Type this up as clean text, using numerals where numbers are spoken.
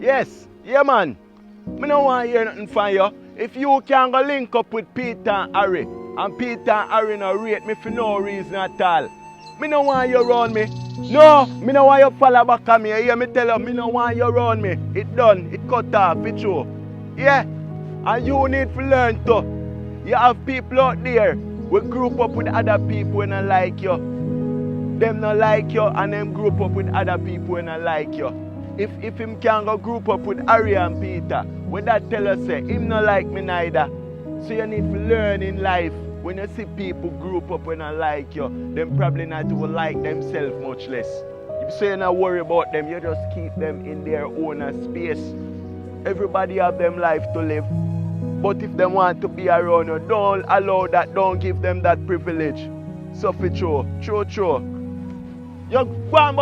Yes, yeah man. Me no want hear nothing from you. If you can go link up with Peter and Harry, and Peter and Harry no rate me for no reason at all, me no want you around me. No, me no want you follow back on me. You hear me tell you, me no want you around me. It done, it cut off, it true. Yeah, and you need to learn too. You have people out there who group up with other people and not like you. Them not like you and them group up with other people and not like you. If him can go group up with Harry and Peter, when that tell us say him not like me neither. So you need to learn in life. When you see people group up and not like you, them probably not will like themselves much less. If you say you not worry about them, you just keep them in their own space. Everybody have them life to live. But if they want to be around you, don't allow that, don't give them that privilege. So for true. You go on